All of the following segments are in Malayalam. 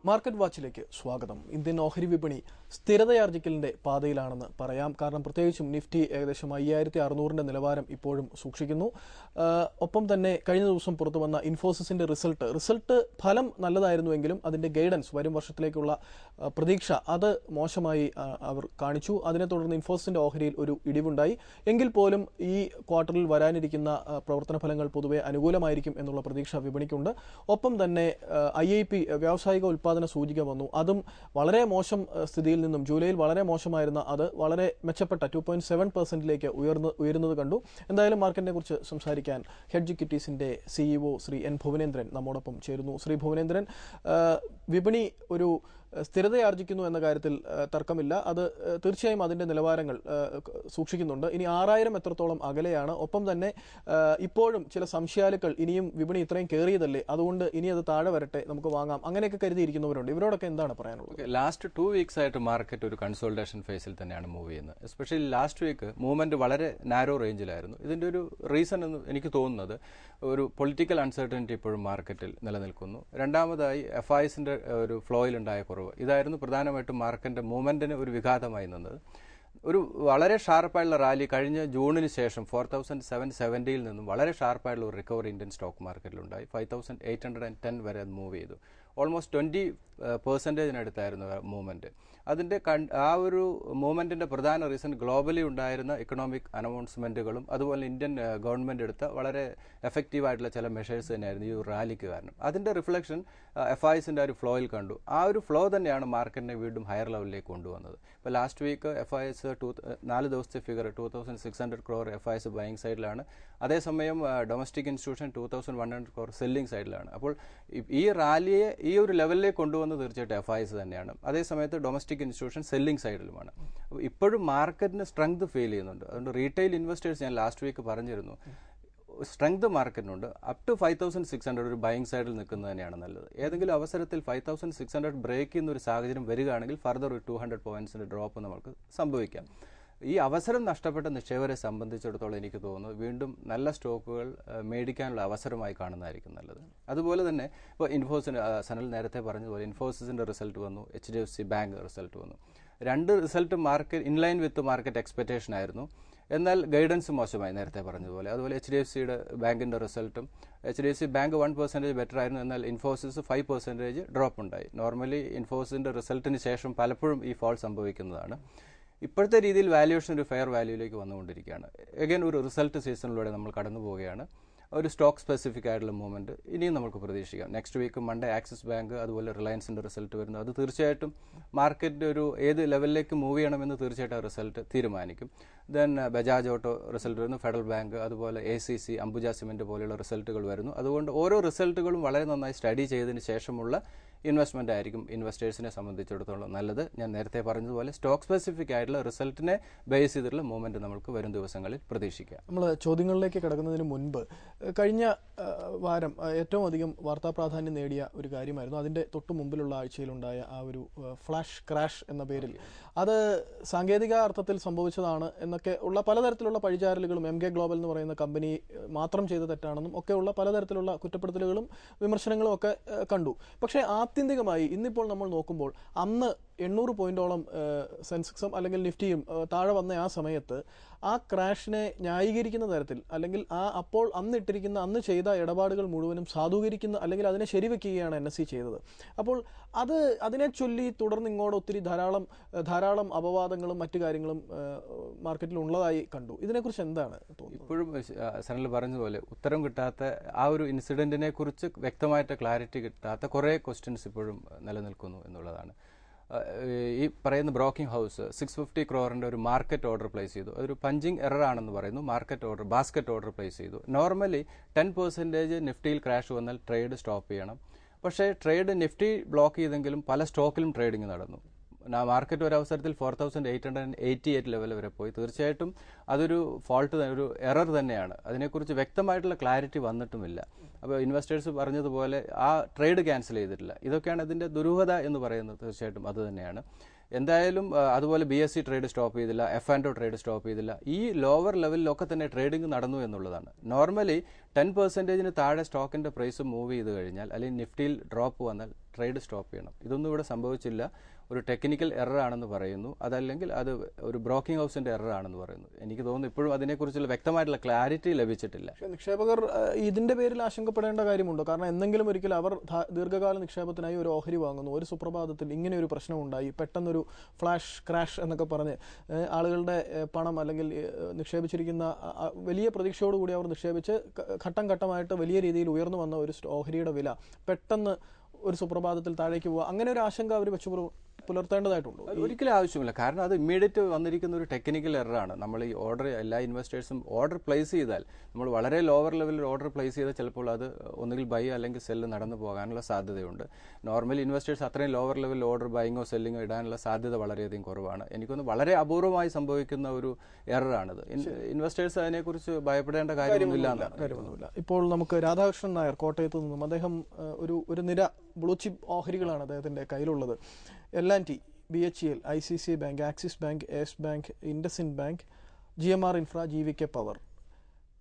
മാർക്കറ്റ് വാച്ചിലേക്ക് സ്വാഗതം. ഇന്ത്യൻ ഓഹരി വിപണി സ്ഥിരതയാർജിക്കലിന്റെ പാതയിലാണെന്ന് പറയാം. കാരണം പ്രത്യേകിച്ചും നിഫ്റ്റി ഏകദേശം 5600 നിലവാരം ഇപ്പോഴും സൂക്ഷിക്കുന്നു. ഒപ്പം തന്നെ കഴിഞ്ഞ ദിവസം പുറത്തു വന്ന ഇൻഫോസിസിന്റെ റിസൾട്ട് ഫലം നല്ലതായിരുന്നുവെങ്കിലും അതിന്റെ ഗൈഡൻസ് വരും വർഷത്തിലേക്കുള്ള പ്രതീക്ഷ അത് മോശമായി അവർ കാണിച്ചു. അതിനെ തുടർന്ന് ഇൻഫോസിസിന്റെ ഓഹരിയിൽ ഒരു ഇടിവുണ്ടായി. എങ്കിൽ പോലും ഈ ക്വാർട്ടറിൽ വരാനിരിക്കുന്ന പ്രവർത്തന ഫലങ്ങൾ പൊതുവെ അനുകൂലമായിരിക്കും എന്നുള്ള പ്രതീക്ഷ വിപണിക്കുണ്ട്. ഒപ്പം തന്നെ IIP വ്യാവസായിക ഉൽപ്പാദന സൂചിക വന്നു. അതും വളരെ മോശം സ്ഥിതിയിൽ നിന്നും ജൂലൈയിൽ വളരെ മോശമായിരുന്ന അത് വളരെ മെച്ചപ്പെട്ട 2.7% ഉയരുന്നത് കണ്ടു. എന്തായാലും മാർക്കറ്റിനെ കുറിച്ച് സംസാരിക്കാൻ ഹെഡ്ജ് ഇക്വിറ്റീസിന്റെ CEO ശ്രീ N ഭുവനേന്ദ്രൻ നമ്മോടൊപ്പം ചേരുന്നു. ശ്രീ ഭുവനേന്ദ്രൻ, വിപണി ഒരു സ്ഥിരതയാർജിക്കുന്നു എന്ന കാര്യത്തിൽ തർക്കമില്ല. അത് തീർച്ചയായും അതിന്റെ നിലവാരങ്ങൾ സൂക്ഷിക്കുന്നുണ്ട്. ഇനി 6000 എത്രത്തോളം അകലെയാണ്. ഒപ്പം തന്നെ ഇപ്പോഴും ചില സംശയാലുക്കൾ ഇനിയും വിപണി ഇത്രയും കയറിയതല്ലേ, അതുകൊണ്ട് ഇനി അത് താഴെ വരട്ടെ, നമുക്ക് വാങ്ങാം, അങ്ങനെയൊക്കെ കരുതിയിരിക്കുന്നവരുണ്ട്. ഇവരോടൊക്കെ എന്താണ് പറയാനുള്ളത്? ലാസ്റ്റ് 2 വീക്സ് ആയിട്ട് മാർക്കറ്റ് ഒരു കൺസോൾട്ടേഷൻ ഫേസിൽ തന്നെയാണ് മൂവ് ചെയ്യുന്നത്. എസ്പെഷ്യലി ലാസ്റ്റ് വീക്ക് മൂവ്മെന്റ് വളരെ നാരോ റേഞ്ചിലായിരുന്നു. ഇതിന്റെ ഒരു റീസൺ എന്ന് എനിക്ക് തോന്നുന്നത് ഒരു പൊളിറ്റിക്കൽ അൺസർട്ടനിറ്റി ഇപ്പോഴും മാർക്കറ്റിൽ നിലനിൽക്കുന്നു. രണ്ടാമതായി FISന്റെ ഒരു ഫ്ലോയിലുണ്ടായ കുറവ്, ഇതായിരുന്നു പ്രധാനമായിട്ടും മാർക്കറ്റിന്റെ മൂവ്മെന്റിന് ഒരു വിഘാതമായി നിന്നത്. ഒരു വളരെ ഷാർപ്പായുള്ള റാലി കഴിഞ്ഞ ജൂണിന് ശേഷം 4770 നിന്നും വളരെ ഷാർപ്പായുള്ള ഒരു റിക്കവറി ഇന്ത്യൻ സ്റ്റോക്ക് മാർക്കറ്റിലുണ്ടായി. 5810 വരെ അത് മൂവ് ചെയ്തു. ഓൾമോസ്റ്റ് 20%-നടുത്തായിരുന്നു മൂവ്മെന്റ്. അതിന്റെ ആ ഒരു മൂവ്മെന്റിന്റെ പ്രധാന റീസൺ ഗ്ലോബലി ഉണ്ടായിരുന്ന ഇക്കണോമിക് അനൗൺസ്മെന്റുകളും അതുപോലെ ഇന്ത്യൻ ഗവൺമെന്റ് എടുത്ത വളരെ എഫക്റ്റീവ് ആയിട്ടുള്ള ചില മെഷേഴ്സ് തന്നെയായിരുന്നു ഈ ഒരു റാലിക്ക് കാരണം. അതിന്റെ റിഫ്ലക്ഷൻ FISന്റെ ഒരു ഫ്ലോയിൽ കണ്ടു. ആ ഒരു ഫ്ലോ തന്നെയാണ് മാർക്കറ്റിനെ വീണ്ടും ഹയർ ലെവലിലേക്ക് കൊണ്ടുവന്നത്. ഇപ്പോൾ ലാസ്റ്റ് വീക്ക് FIS 4 ദിവസത്തെ ഫിഗർ 2600 crore FIS ബൈയിങ് സൈഡിലാണ്. അതേസമയം ഡൊമസ്റ്റിക് ഇൻസ്റ്റിറ്റ്യൂഷൻ 2100 crore സെല്ലിംഗ് സൈഡിലാണ്. അപ്പോൾ ഈ റാലിയെ ഈ ഒരു ലെവലിലേക്ക് കൊണ്ടുവന്നത് തീർച്ചയായിട്ടും FIS തന്നെയാണ്. അതേസമയത്ത് ഡൊമസ്റ്റിക് ഇൻസ്റ്റിറ്റ്യൂഷൻ സെല്ലിംഗ് സൈഡിലുമാണ്. അപ്പോൾ ഇപ്പോഴും മാർക്കറ്റിന് സ്ട്രെങ്ത് ഫീൽ ചെയ്യുന്നുണ്ട്. അതുകൊണ്ട് റീറ്റെയിൽ ഇൻവെസ്റ്റേഴ്സ് ഞാൻ ലാസ്റ്റ് വീക്ക് പറഞ്ഞിരുന്നു, സ്ട്രെങ്ത് മാർക്കറ്റിനുണ്ട്. അപ് ടു 5600 ഒരു ബൈയിങ് സൈഡിൽ നിൽക്കുന്നത് തന്നെയാണ് നല്ലത്. ഏതെങ്കിലും അവസരത്തിൽ 5600 ബ്രേക്ക് ചെയ്യുന്ന ഒരു സാഹചര്യം വരികയാണെങ്കിൽ ഫർദർ ഒരു 200 പോയിന്റ്സിന്റെ ഡ്രോപ്പ് നമുക്ക് സംഭവിക്കാം. ഈ അവസരം നഷ്ടപ്പെട്ട നിക്ഷേപകരെ സംബന്ധിച്ചിടത്തോളം എനിക്ക് തോന്നുന്നു വീണ്ടും നല്ല സ്റ്റോക്കുകൾ മേടിക്കാനുള്ള അവസരമായി കാണുന്നതായിരിക്കും നല്ലത്. അതുപോലെ തന്നെ ഇപ്പോൾ സനൽ നേരത്തെ പറഞ്ഞതുപോലെ ഇൻഫോസിസിന്റെ റിസൾട്ട് വന്നു, HDFC ബാങ്ക് റിസൾട്ട് വന്നു. 2 റിസൾട്ട് മാർക്കറ്റ് ഇൻലൈൻ വിത്ത് മാർക്കറ്റ് എക്സ്പെക്ടേഷൻ ആയിരുന്നു. എന്നാൽ ഗൈഡൻസ് മോശമായി നേരത്തെ പറഞ്ഞതുപോലെ. അതുപോലെ HDFCയുടെ ബാങ്കിന്റെ റിസൾട്ടും HDFC ബാങ്ക് 1% ബെറ്റർ ആയിരുന്നു. എന്നാൽ ഇൻഫോസിസ് 5% ഡ്രോപ്പ് ഉണ്ടായി. നോർമലി ഇൻഫോസിസിന്റെ റിസൾട്ടിന് ശേഷം പലപ്പോഴും ഈ ഫോൾ സംഭവിക്കുന്നതാണ്. ഇപ്പോഴത്തെ രീതിയിൽ വാല്യുവേഷൻ ഒരു ഫെയർ വാല്യൂയിലേക്ക് വന്നുകൊണ്ടിരിക്കുകയാണ്. അഗൈൻ ഒരു റിസൾട്ട് സീസണിലൂടെ നമ്മൾ കടന്നു പോവുകയാണ്. ഒരു സ്റ്റോക്ക് സ്പെസിഫിക് ആയിട്ടുള്ള മൂവ്മെന്റ് ഇനിയും നമുക്ക് പ്രതീക്ഷിക്കാം. Next week Monday Axis Bank അതുപോലെ റിലയൻസിന്റെ റിസൾട്ട് വരുന്നു. അത് തീർച്ചയായിട്ടും മാർക്കറ്റ് ഒരു ഏത് ലെവലിലേക്ക് മൂവ് ചെയ്യണമെന്ന് തീർച്ചയായിട്ടും ആ റിസൾട്ട് തീരുമാനിക്കും. ദെൻ ബജാജ് ഓട്ടോ റിസൾട്ട് വരുന്നു, ഫെഡറൽ ബാങ്ക്, അതുപോലെ ACC, അംബുജ സിമെന്റ് പോലെയുള്ള റിസൾട്ടുകൾ വരുന്നു. അതുകൊണ്ട് ഓരോ റിസൾട്ടുകളും വളരെ നന്നായി സ്റ്റഡി ചെയ്തതിന് ശേഷമുള്ള ഇൻവെസ്റ്റ്മെന്റ് ആയിരിക്കും ഇൻവെസ്റ്റേഴ്സിനെ സംബന്ധിച്ചിടത്തോളം നല്ലത്. ഞാൻ നേരത്തെ പറഞ്ഞതുപോലെ സ്റ്റോക്ക് സ്പെസിഫിക് ആയിട്ടുള്ള റിസൾട്ടിനെ ബേസ് ചെയ്തിട്ടുള്ള മൂവ്മെന്റ് നമുക്ക് വരും ദിവസങ്ങളിൽ പ്രതീക്ഷിക്കാം. നമ്മൾ ചോദ്യങ്ങളിലേക്ക് കടക്കുന്നതിന് മുൻപ് കഴിഞ്ഞ വാരം ഏറ്റവും അധികം വാർത്താ പ്രാധാന്യം നേടിയ ഒരു കാര്യമായിരുന്നു അതിന്റെ തൊട്ടു മുമ്പിലുള്ള ആഴ്ചയിലുണ്ടായ ആ ഒരു ഫ്ലാഷ് ക്രാഷ് എന്ന പേരിൽ. അത് സാങ്കേതിക അർത്ഥത്തിൽ സംഭവിച്ചതാണ് എന്നൊക്കെ ഉള്ള പലതരത്തിലുള്ള പഴിചാരലുകളും MK ഗ്ലോബൽ എന്ന് പറയുന്ന കമ്പനി മാത്രം ചെയ്ത തെറ്റാണെന്നും ഒക്കെയുള്ള പലതരത്തിലുള്ള കുറ്റപ്പെടുത്തലുകളും വിമർശനങ്ങളും ഒക്കെ കണ്ടു. പക്ഷേ ആത്യന്തികമായി ഇന്നിപ്പോൾ നമ്മൾ നോക്കുമ്പോൾ അന്ന് 800 പോയിന്റോളം സെൻസെക്സും അല്ലെങ്കിൽ നിഫ്റ്റിയും താഴെ വന്ന ആ സമയത്ത് ആ ക്രാഷിനെ ന്യായീകരിക്കുന്ന തരത്തിൽ അല്ലെങ്കിൽ അപ്പോൾ അന്ന് ചെയ്ത ഇടപാടുകൾ മുഴുവനും സാധൂകരിക്കുന്ന അല്ലെങ്കിൽ അതിനെ ശരിവെക്കുകയാണ് NSE ചെയ്തത്. അപ്പോൾ അതിനെ ചൊല്ലി തുടർന്ന് ഇങ്ങോട്ട് ഒത്തിരി ധാരാളം അപവാദങ്ങളും മറ്റു കാര്യങ്ങളും മാർക്കറ്റിൽ ഉള്ളതായി കണ്ടു. ഇതിനെക്കുറിച്ച് എന്താണ് തോന്നുന്നത്? ഇപ്പോഴും സനൽ പറഞ്ഞതുപോലെ ഉത്തരം കിട്ടാത്ത ആ ഒരു ഇൻസിഡന്റിനെ കുറിച്ച് വ്യക്തമായിട്ട് ക്ലാരിറ്റി കിട്ടാത്ത കുറേ ക്വസ്റ്റ്യൻസ് ഇപ്പോഴും നിലനിൽക്കുന്നു എന്നുള്ളതാണ്. ഈ പറയുന്ന ബ്രോക്കിംഗ് ഹൗസ് 650 crore ഒരു മാർക്കറ്റ് ഓർഡർ പ്ലേസ് ചെയ്തു. അതൊരു പഞ്ചിങ് എറർ ആണെന്ന് പറയുന്നു. ബാസ്ക്കറ്റ് ഓർഡർ പ്ലേസ് ചെയ്തു. നോർമലി 10% നിഫ്റ്റിയിൽ ക്രാഷ് വന്നാൽ ട്രേഡ് സ്റ്റോപ്പ് ചെയ്യണം. പക്ഷേ ട്രേഡ് നിഫ്റ്റി ബ്ലോക്ക് ചെയ്തെങ്കിലും പല സ്റ്റോക്കിലും ട്രേഡിംഗ് നടന്നു. മാർക്കറ്റ് ഒരു അവസരത്തിൽ 4888 ലെവൽ വരെ പോയി. തീർച്ചയായിട്ടും അതൊരു ഒരു എറർ തന്നെയാണ്. അതിനെക്കുറിച്ച് വ്യക്തമായിട്ടുള്ള ക്ലാരിറ്റി വന്നിട്ടുമില്ല. അപ്പോൾ ഇൻവെസ്റ്റേഴ്സ് പറഞ്ഞതുപോലെ ആ ട്രേഡ് ക്യാൻസൽ ചെയ്തിട്ടില്ല. ഇതൊക്കെയാണ് ഇതിന്റെ ദുരൂഹത എന്ന് പറയുന്നത്. തീർച്ചയായിട്ടും അത് തന്നെയാണ്. എന്തായാലും അതുപോലെ BSE ട്രേഡ് സ്റ്റോപ്പ് ചെയ്തില്ല, F&O ട്രേഡ് സ്റ്റോപ്പ് ചെയ്തില്ല. ഈ ലോവർ ലെവലിലൊക്കെ തന്നെ ട്രേഡിംഗ് നടന്നു എന്നുള്ളതാണ്. നോർമലി 10%-ന് താഴെ സ്റ്റോക്കിന്റെ പ്രൈസ് മൂവ് ചെയ്ത് കഴിഞ്ഞാൽ അല്ലെങ്കിൽ നിഫ്റ്റിയിൽ ഡ്രോപ്പ് വന്നാൽ ട്രേഡ് സ്റ്റോപ്പ് ചെയ്യണം. ഇതൊന്നും ഇവിടെ സംഭവിച്ചില്ല. ഒരു ടെക്നിക്കൽ എറർ ആണെന്ന് പറയുന്നു, അതല്ലെങ്കിൽ അത് ഒരു ബ്രോക്കിംഗ് ഹൗസിന്റെ എറർ ആണെന്ന് പറയുന്നു. എനിക്ക് തോന്നുന്നു ഇപ്പോഴും അതിനെക്കുറിച്ചുള്ള വ്യക്തമായിട്ടുള്ള ക്ലാരിറ്റി ലഭിച്ചിട്ടില്ല. പക്ഷേ നിക്ഷേപകർ ഇതിന്റെ പേരിൽ ആശങ്കപ്പെടേണ്ട കാര്യമുണ്ടോ? കാരണം എന്തെങ്കിലും ഒരിക്കൽ അവർ ദീർഘകാല നിക്ഷേപത്തിനായി ഒരു ഓഹരി വാങ്ങുന്നു, ഒരു സുപ്രഭാതത്തിൽ ഇങ്ങനെ ഒരു പ്രശ്നം ഉണ്ടായി, പെട്ടെന്നൊരു ഫ്ലാഷ് ക്രാഷ് എന്നൊക്കെ പറഞ്ഞ് ആളുകളുടെ പണം അല്ലെങ്കിൽ നിക്ഷേപിച്ചിരിക്കുന്ന വലിയ പ്രതീക്ഷയോടുകൂടി അവർ നിക്ഷേപിച്ച് ഘട്ടം ഘട്ടമായിട്ട് വലിയ രീതിയിൽ ഉയർന്നു വന്ന ഒരു ഓഹരിയുടെ വില പെട്ടെന്ന് ഒരു സുപ്രഭാതത്തിൽ താഴേക്ക് പോവുക, അങ്ങനെ ഒരു ആശങ്ക അവർ വെച്ച് പുലർത്തേണ്ടതായിട്ടുണ്ടോ? ഒരിക്കലും ആവശ്യമില്ല. കാരണം അത് ഇമ്മീഡിയറ്റ് വന്നിരിക്കുന്ന ഒരു ടെക്നിക്കൽ എററാണ്. നമ്മൾ ഈ ഓർഡർ എല്ലാ ഇൻവെസ്റ്റേഴ്സും ഓർഡർ പ്ലേസ് ചെയ്താൽ, നമ്മൾ വളരെ ലോവർ ലെവലിൽ ഓർഡർ പ്ലേസ് ചെയ്താൽ ചിലപ്പോൾ അത് ഒന്നുകിൽ ബൈ അല്ലെങ്കിൽ സെല്ല് നടന്നു പോകാനുള്ള സാധ്യതയുണ്ട്. നോർമലി ഇൻവെസ്റ്റേഴ്സ് അത്രയും ലോവർ ലെവലിൽ ഓർഡർ ബൈങ്ങോ സെല്ലിങ്ങോ ഇടാനുള്ള സാധ്യത വളരെയധികം കുറവാണ്. എനിക്കൊന്ന് വളരെ അപൂർവമായി സംഭവിക്കുന്ന ഒരു എററാണിത്. ഇൻവെസ്റ്റേഴ്സ് അതിനെക്കുറിച്ച് ഭയപ്പെടേണ്ട കാര്യമൊന്നുമില്ല. ഇപ്പോൾ നമുക്ക് രാധാകൃഷ്ണൻ നായർ കോട്ടയത്ത് നിന്നും, അദ്ദേഹം ഒരു നിര ബ്ലൂ ചിപ്പ് ഓഹരികളാണ് അദ്ദേഹത്തിന്റെ കയ്യിലുള്ളത്. L&T, BHEL, ICICI bank, Axis bank, Yes bank, IndusInd bank, GMR infra, GVK power.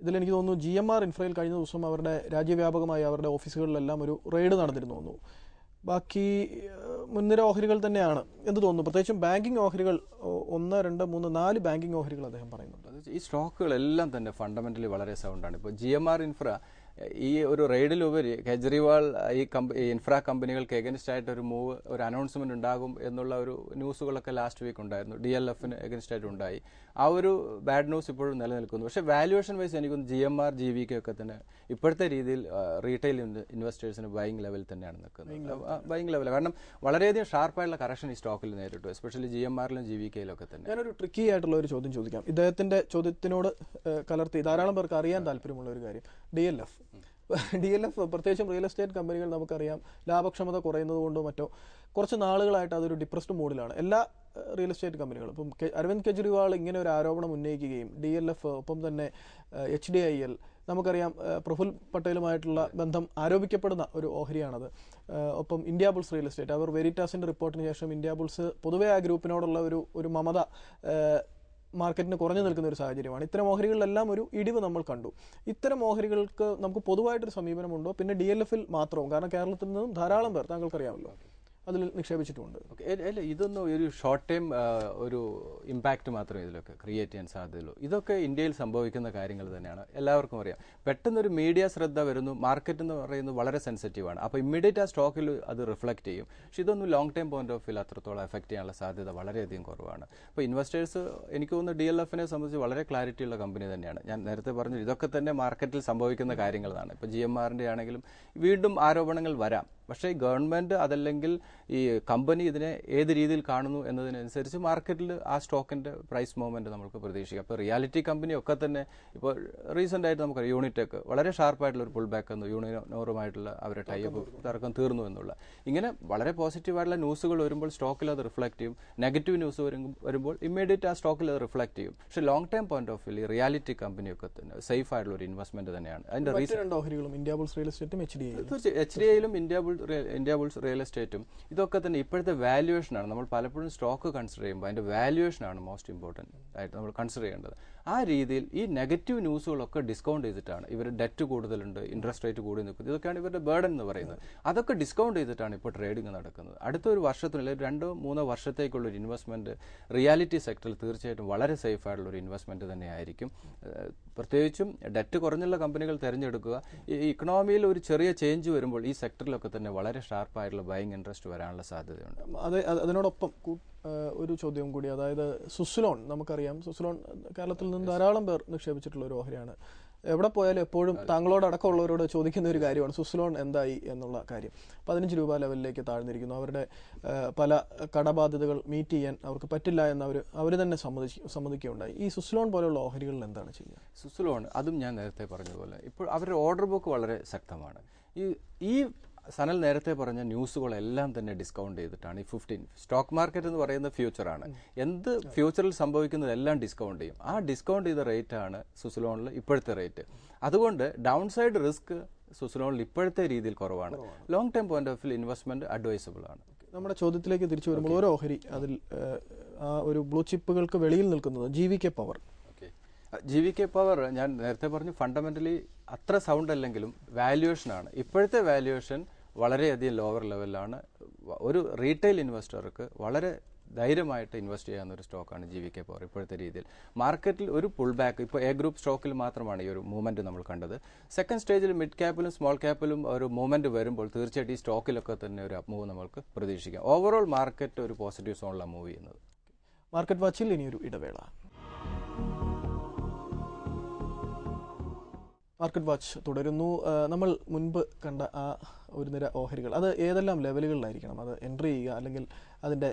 ഇതിലെനിക്ക് തോന്നുന്നു GMR ഇൻഫ്രയിൽ കഴിഞ്ഞ ദിവസം അവരുടെ രാജ്യവ്യാപകമായി അവരുടെ ഓഫീസുകളിലെല്ലാം ഒരു റെയ്ഡ് നടന്നിരുന്നു തോന്നുന്നു. ബാക്കി മുൻനിര ഓഹരികൾ തന്നെയാണ് എന്ത് തോന്നുന്നു? പ്രത്യേകിച്ചും ബാങ്കിങ് ഓഹരികൾ 1, 2, 3, 4 ബാങ്കിങ് ഓഹരികൾ അദ്ദേഹം പറയുന്നുണ്ട്. ഈ സ്റ്റോക്കുകളെല്ലാം തന്നെ ഫണ്ടമെന്റലി വളരെ സൗണ്ടാണ്. ഇപ്പോൾ GMR ഇൻഫ്ര ഈ ഒരു റെയ്ഡിലുപരി കെജ്രിവാൾ ഈ ഇൻഫ്രാ കമ്പനികൾക്ക് എഗൻസ്റ്റ് ആയിട്ട് ഒരു മൂവ്, ഒരു അനൗൺസ്മെന്റ് ഉണ്ടാകും എന്നുള്ള ഒരു ന്യൂസുകളൊക്കെ ലാസ്റ്റ് വീക്ക് ഉണ്ടായിരുന്നു. DLFന് എഗൻസ്റ്റ് ആയിട്ട് ഉണ്ടായി. ആ ഒരു ബാഡ് ന്യൂസ് ഇപ്പോഴും നിലനിൽക്കുന്നു. പക്ഷേ വാല്യുവേഷൻ വൈസ് എനിക്കൊന്ന് GMR, GVK ഒക്കെ തന്നെ ഇപ്പോഴത്തെ രീതിയിൽ റീറ്റെയിൽ ഇൻവെസ്റ്റേഴ്സിന് ബൈങ് ലെവൽ തന്നെയാണ് നിൽക്കുന്നത്. ബൈങ് ലെവൽ, കാരണം വളരെയധികം ഷാർപ്പായിട്ടുള്ള കറക്ഷൻ ഈ സ്റ്റോക്കിൽ നേരിട്ടു, എസ്പെഷ്യലി GMRലും GVKയിലും ഒക്കെ തന്നെ. ഞാനൊരു ട്രിക്കി ആയിട്ടുള്ള ഒരു ചോദ്യം ചോദിക്കാം. ഇദ്ദേഹത്തിന്റെ ചോദ്യത്തിനോട് കലർത്തി ധാരാളം പേർക്ക് അറിയാൻ താല്പര്യമുള്ള ഒരു കാര്യം, DLF പ്രത്യേകിച്ചും റിയൽ എസ്റ്റേറ്റ് കമ്പനികൾ നമുക്കറിയാം ലാഭക്ഷമത കുറയുന്നത് കൊണ്ടോ മറ്റോ കുറച്ച് നാളുകളായിട്ട് അതൊരു ഡിപ്രസ്ഡ് മോഡിലാണ് എല്ലാ റിയൽ എസ്റ്റേറ്റ് കമ്പനികളും. ഇപ്പം അരവിന്ദ് കെജ്രിവാൾ ഇങ്ങനെ ഒരു ആരോപണം ഉന്നയിക്കുകയും DLF ഒപ്പം തന്നെ HDIL, നമുക്കറിയാം പ്രഫുൽ പട്ടേലുമായിട്ടുള്ള ബന്ധം ആരോപിക്കപ്പെടുന്ന ഒരു ഓഹരിയാണത്. ഒപ്പം ഇന്ത്യ ബുൾസ് റിയൽ എസ്റ്റേറ്റ്, അവർ വെരിറ്റാസിന്റെ റിപ്പോർട്ടിന് ശേഷം ഇന്ത്യ ബുൾസ് പൊതുവെ ആ ഗ്രൂപ്പിനോടുള്ള ഒരു മമത മാർക്കറ്റിന് കുറഞ്ഞു നിൽക്കുന്ന ഒരു സാഹചര്യമാണ്. ഇത്തരം ഓഹരികളിലെല്ലാം ഒരു ഇടിവ് നമ്മൾ കണ്ടു. ഇത്തരം ഓഹരികൾക്ക് നമുക്ക് പൊതുവായിട്ടൊരു സമീപനമുണ്ടോ? പിന്നെ DLFൽ മാത്രവും, കാരണം കേരളത്തിൽ നിന്നും ധാരാളം പേർ താങ്കൾക്കറിയാമല്ലോ അതിൽ നിക്ഷേപിച്ചിട്ടുണ്ട്. അല്ല, ഇതൊന്നും ഒരു ഷോർട്ട് ടൈം ഒരു ഇമ്പാക്റ്റ് മാത്രമേ ഇതിലൊക്കെ ക്രിയേറ്റ് ചെയ്യാൻ സാധ്യതയുള്ളൂ. ഇതൊക്കെ ഇന്ത്യയിൽ സംഭവിക്കുന്ന കാര്യങ്ങൾ തന്നെയാണ്, എല്ലാവർക്കും അറിയാം. പെട്ടെന്നൊരു മീഡിയ ശ്രദ്ധ വരുന്നു, മാർക്കറ്റ് എന്ന് പറയുന്നത് വളരെ സെൻസിറ്റീവാണ്. അപ്പോൾ ഇമ്മീഡിയറ്റ് ആ സ്റ്റോക്കിൽ അത് റിഫ്ലക്ട് ചെയ്യും. പക്ഷേ ഇതൊന്നും long time point of view അത്രത്തോളം എഫക്ട് ചെയ്യാനുള്ള സാധ്യത വളരെയധികം കുറവാണ്. അപ്പോൾ ഇൻവെസ്റ്റേഴ്സ്, എനിക്ക് തോന്നുന്നു DLFനെ സംബന്ധിച്ച് വളരെ ക്ലാരിറ്റി ഉള്ള കമ്പനി തന്നെയാണ്. ഞാൻ നേരത്തെ പറഞ്ഞു, ഇതൊക്കെ തന്നെ മാർക്കറ്റിൽ സംഭവിക്കുന്ന കാര്യങ്ങളാണ്. ഇപ്പോൾ GMRന്റെ ആണെങ്കിലും വീണ്ടും ആരോപണങ്ങൾ വരാം. പക്ഷേ ഗവൺമെന്റ് അതല്ലെങ്കിൽ ഈ കമ്പനി ഇതിനെ ഏത് രീതിയിൽ കാണുന്നു എന്നതിനനുസരിച്ച് മാർക്കറ്റിൽ ആ സ്റ്റോക്കിന്റെ പ്രൈസ് മൂവ്മെന്റ് നമുക്ക് പ്രതീക്ഷിക്കാം. അപ്പോൾ റിയാലിറ്റി കമ്പനി ഒക്കെ തന്നെ ഇപ്പോൾ റീസെന്റ് ആയിട്ട് നമുക്ക് യൂണിറ്റെക് വളരെ ഷാർപ്പായിട്ടുള്ള ഒരു പുൾ ബാക്ക് എന്ന്, യൂണിനോറുമായിട്ടുള്ള അവരുടെ ടൈപ്പ് തർക്കം തീർന്നു എന്നുള്ള, ഇങ്ങനെ വളരെ പോസിറ്റീവായിട്ടുള്ള ന്യൂസുകൾ വരുമ്പോൾ സ്റ്റോക്കിൽ അത് റിഫ്ലക്ട് ചെയ്യും. നെഗറ്റീവ് ന്യൂസ് വരുമ്പോൾ ഇമ്മീഡിയറ്റ് ആ സ്റ്റോക്കിൽ അത് റിഫ്ലക്ട് ചെയ്യും. പക്ഷേ long time point of view reality കമ്പനിയൊക്കെ തന്നെ സേഫ് ആയിട്ടുള്ള ഒരു ഇൻവെസ്റ്റ്മെന്റ് തന്നെയാണ്. അതിന്റെ റീസൺ ഇന്ത്യ ബുൾസ് റിയൽ എസ്റ്റേറ്റും HDIലും ഇന്ത്യ ബുൾസ് റിയൽ എസ്റ്റേറ്റും ഇതൊക്കെ തന്നെ ഇപ്പോഴത്തെ വാല്യുവേഷനാണ്. നമ്മൾ പലപ്പോഴും സ്റ്റോക്ക് കൺസിഡർ ചെയ്യുമ്പോൾ അതിന്റെ വാല്യുവേഷനാണ് മോസ്റ്റ് ഇമ്പോർട്ടൻറ്റ് ആയിട്ട് നമ്മൾ കൺസിഡർ ചെയ്യേണ്ടത്. ആ രീതിയിൽ ഈ നെഗറ്റീവ് ന്യൂസുകളൊക്കെ ഡിസ്കൗണ്ട് ചെയ്തിട്ടാണ്, ഇവർ ഡെറ്റ് കൂടുതലുണ്ട്, ഇൻട്രസ്റ്റ് റേറ്റ് കൂടി നിൽക്കുന്നത്, ഇതൊക്കെയാണ് ഇവരുടെ ബേർഡൻ എന്ന് പറയുന്നത്. അതൊക്കെ ഡിസ്കൗണ്ട് ചെയ്തിട്ടാണ് ഇപ്പോൾ ട്രേഡിംഗ് നടക്കുന്നത്. അടുത്തൊരു വർഷത്തിനുള്ളിൽ 2-3 വർഷത്തേക്കുള്ള ഒരു ഇൻവെസ്റ്റ്മെന്റ് റിയാലിറ്റി സെക്ടറിൽ തീർച്ചയായിട്ടും വളരെ സേഫ് ആയിട്ടുള്ള ഒരു ഇൻവെസ്റ്റ്മെന്റ് തന്നെയായിരിക്കും. പ്രത്യേകിച്ചും ഡെറ്റ് കുറഞ്ഞുള്ള കമ്പനികൾ തിരഞ്ഞെടുക്കുക. ഈ ഇക്കണോമിയിൽ ഒരു ചെറിയ ചേഞ്ച് വരുമ്പോൾ ഈ സെക്ടറിലൊക്കെ തന്നെ വളരെ ഷാർപ്പായിട്ടുള്ള ബൈങ് ഇൻട്രസ്റ്റ് വരാനുള്ള സാധ്യതയുണ്ട്. അതിനോടൊപ്പം ഒരു ചോദ്യം കൂടി, അതായത് സുസ്ലോൺ, നമുക്കറിയാം സുസ്ലോൺ കേരളത്തിൽ നിന്ന് ധാരാളം പേർ നിക്ഷേപിച്ചിട്ടുള്ള ഒരു ഓഹരിയാണ്. എവിടെ പോയാലും എപ്പോഴും താങ്കളോടക്കമുള്ളവരോട് ചോദിക്കുന്ന ഒരു കാര്യമാണ് സുസ്ലോൺ എന്തായി എന്നുള്ള കാര്യം. 15 രൂപ ലെവലിലേക്ക് താഴ്ന്നിരിക്കുന്നു. അവരുടെ പല കടബാധ്യതകൾ മീറ്റ് ചെയ്യാൻ അവർക്ക് പറ്റില്ല എന്ന് അവർ തന്നെ സമ്മതിക്കുകയുണ്ടായി. ഈ സുസ്ലോൺ പോലെയുള്ള ഓഹരികളിൽ എന്താണ് ചെയ്യുക? സുസ്ലോൺ, അതും ഞാൻ നേരത്തെ പറഞ്ഞതുപോലെ ഇപ്പോൾ അവരുടെ ഓർഡർ ബുക്ക് വളരെ ശക്തമാണ്. ഈ സനൽ നേരത്തെ പറഞ്ഞ ന്യൂസുകളെല്ലാം തന്നെ ഡിസ്കൗണ്ട് ചെയ്തിട്ടാണ് ഈ 15. സ്റ്റോക്ക് മാർക്കറ്റ് എന്ന് പറയുന്നത് ഫ്യൂച്ചറാണ്. എന്ത് ഫ്യൂച്ചറിൽ സംഭവിക്കുന്നതെല്ലാം ഡിസ്കൗണ്ട് ചെയ്യും. ആ ഡിസ്കൗണ്ട് ചെയ്ത റേറ്റ് ആണ് സുസ്ലോണിൽ ഇപ്പോഴത്തെ റേറ്റ്. അതുകൊണ്ട് ഡൗൺ സൈഡ് റിസ്ക് സുസ്ലോണിൽ ഇപ്പോഴത്തെ രീതിയിൽ കുറവാണ്. Long time point of view investment advisable ആണ്. നമ്മുടെ ചോദ്യത്തിലേക്ക് തിരിച്ചു വരുമ്പോൾ ഓരോ ഓഹരി അതിൽ ആ ഒരു ബ്ലൂ ചിപ്പുകൾക്ക് വെളിയിൽ നിൽക്കുന്നത് GVK പവർ. GVK പവർ ഞാൻ നേരത്തെ പറഞ്ഞു, ഫണ്ടമെന്റലി അത്ര സൗണ്ട് അല്ലെങ്കിലും വാല്യുവേഷനാണ്. ഇപ്പോഴത്തെ വാല്യുവേഷൻ വളരെയധികം ലോവർ ലെവലിലാണ്. ഒരു റീറ്റെയിൽ ഇൻവെസ്റ്റർക്ക് വളരെ ധൈര്യമായിട്ട് ഇൻവെസ്റ്റ് ചെയ്യാവുന്ന ഒരു സ്റ്റോക്കാണ് GVK Power ഇപ്പോഴത്തെ രീതിയിൽ. മാർക്കറ്റിൽ ഒരു പുൾ ബാക്ക് ഇപ്പോൾ എ ഗ്രൂപ്പ് സ്റ്റോക്കിൽ മാത്രമാണ് ഈ ഒരു മൂവ്മെന്റ് നമ്മൾ കണ്ടത്. സെക്കൻഡ് സ്റ്റേജിൽ മിഡ് ക്യാപ്പിലും സ്മോൾ ക്യാപ്പിലും ഒരു മൂവ്മെന്റ് വരുമ്പോൾ തീർച്ചയായിട്ടും ഈ സ്റ്റോക്കിലൊക്കെ തന്നെ ഒരു അപ്പ് മൂവ് നമുക്ക് പ്രതീക്ഷിക്കാം. ഓവറോൾ മാർക്കറ്റ് ഒരു പോസിറ്റീവ് സോണിലാണ് മൂവ് ചെയ്യുന്നത്. മാർക്കറ്റ് വാച്ചിൽ ഇനിയൊരു ഇടവേള. മാർക്കറ്റ് വാച്ച് തുടരുന്നു. നമ്മൾ മുൻപ് കണ്ട ആ ഒരു നിര ഓഹരികൾ അത് ഏതെല്ലാം ലെവലുകളിലായിരിക്കണം അത് എൻട്രി ചെയ്യുക, അല്ലെങ്കിൽ അതിന്റെ